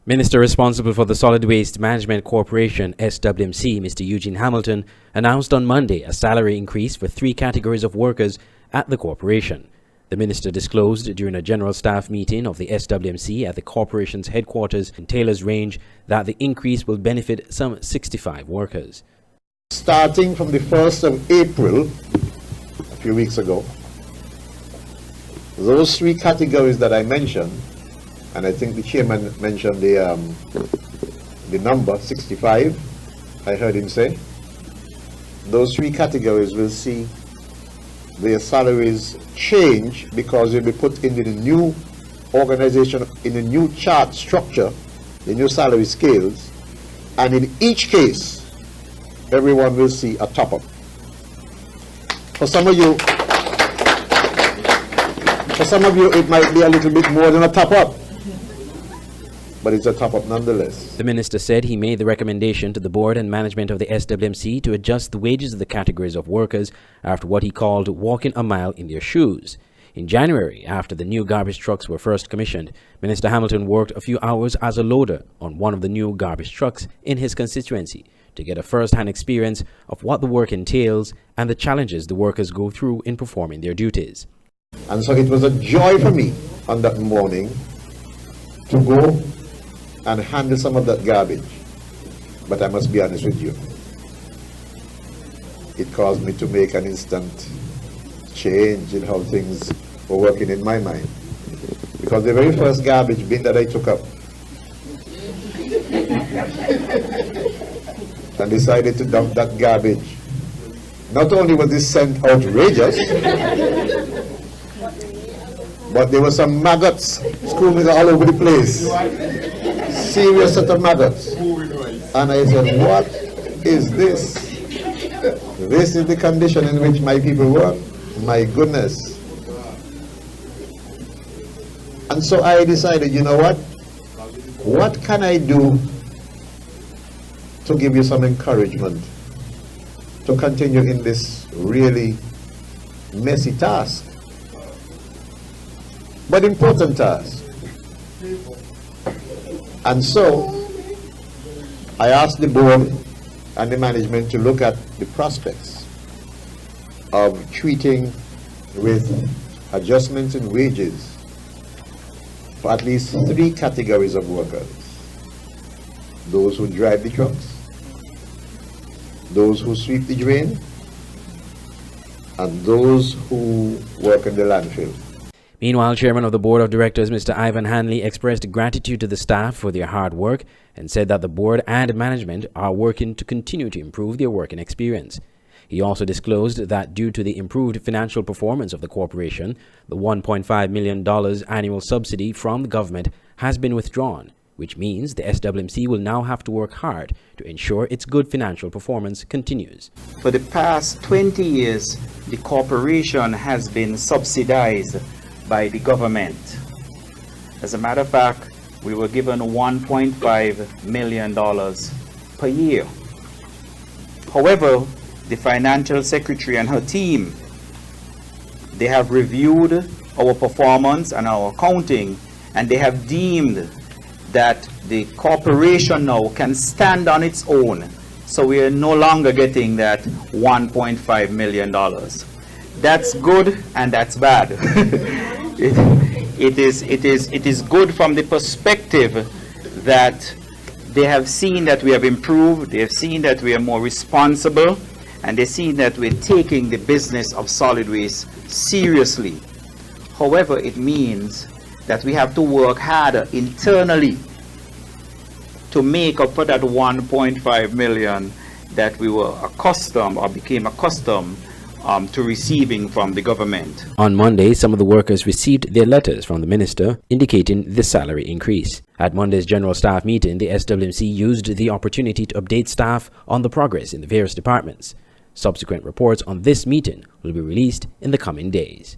Minister responsible for the Solid Waste Management Corporation, SWMC, Mr. Eugene Hamilton, announced on Monday a salary increase for 3 categories of workers at the corporation. The minister disclosed during a general staff meeting of the SWMC at the corporation's headquarters in Taylor's Range that the increase will benefit some 65 workers. Starting from the 1st of April, a few weeks ago, those 3 categories that I mentioned, and I think the chairman mentioned the number 65, I heard him say, those 3 categories will see their salaries change because they'll be put into the new organization, in the new chart structure, the new salary scales, and in each case, everyone will see a top-up. For some of you, it might be a little bit more than a top-up, but it's a top-up nonetheless. The minister said he made the recommendation to the board and management of the SWMC to adjust the wages of the categories of workers after what he called walking a mile in their shoes. In January, after the new garbage trucks were first commissioned, Minister Hamilton worked a few hours as a loader on one of the new garbage trucks in his constituency to get a first-hand experience of what the work entails and the challenges the workers go through in performing their duties. And so it was a joy for me on that morning to go and handle some of that garbage. But I must be honest with you, it caused me to make an instant change in how things were working in my mind. Because the very first garbage bin that I took up and decided to dump that garbage, not only was this scent outrageous, but there were some maggots screaming all over the place. Serious set of maggots. And I said, what is this? This is the condition in which my people work? My goodness. And so I decided, you know what? What can I do to give you some encouragement to continue in this really messy task, but important task? And so I asked the board and the management to look at the prospects of treating with adjustments in wages for at least 3 categories of workers: those who drive the trucks, those who sweep the drain, and those who work in the landfill. Meanwhile, Chairman of the Board of Directors, Mr. Ivan Handley, expressed gratitude to the staff for their hard work and said that the board and management are working to continue to improve their working experience. He also disclosed that due to the improved financial performance of the corporation, the $1.5 million annual subsidy from the government has been withdrawn, which means the SWMC will now have to work hard to ensure its good financial performance continues. For the past 20 years, the corporation has been subsidized by the government. As a matter of fact, we were given $1.5 million per year. However, the financial secretary and her team, they have reviewed our performance and our accounting, and they have deemed that the corporation now can stand on its own. So we are no longer getting that $1.5 million. That's good and that's bad. It is good from the perspective that they have seen that we have improved, they have seen that we are more responsible, and they've seen that we're taking the business of solid waste seriously. However, it means that we have to work harder internally to make up for that 1.5 million that we were accustomed or became accustomed to receiving from the government. On Monday, some of the workers received their letters from the minister indicating the salary increase. At Monday's general staff meeting, the SWMC used the opportunity to update staff on the progress in the various departments. Subsequent reports on this meeting will be released in the coming days.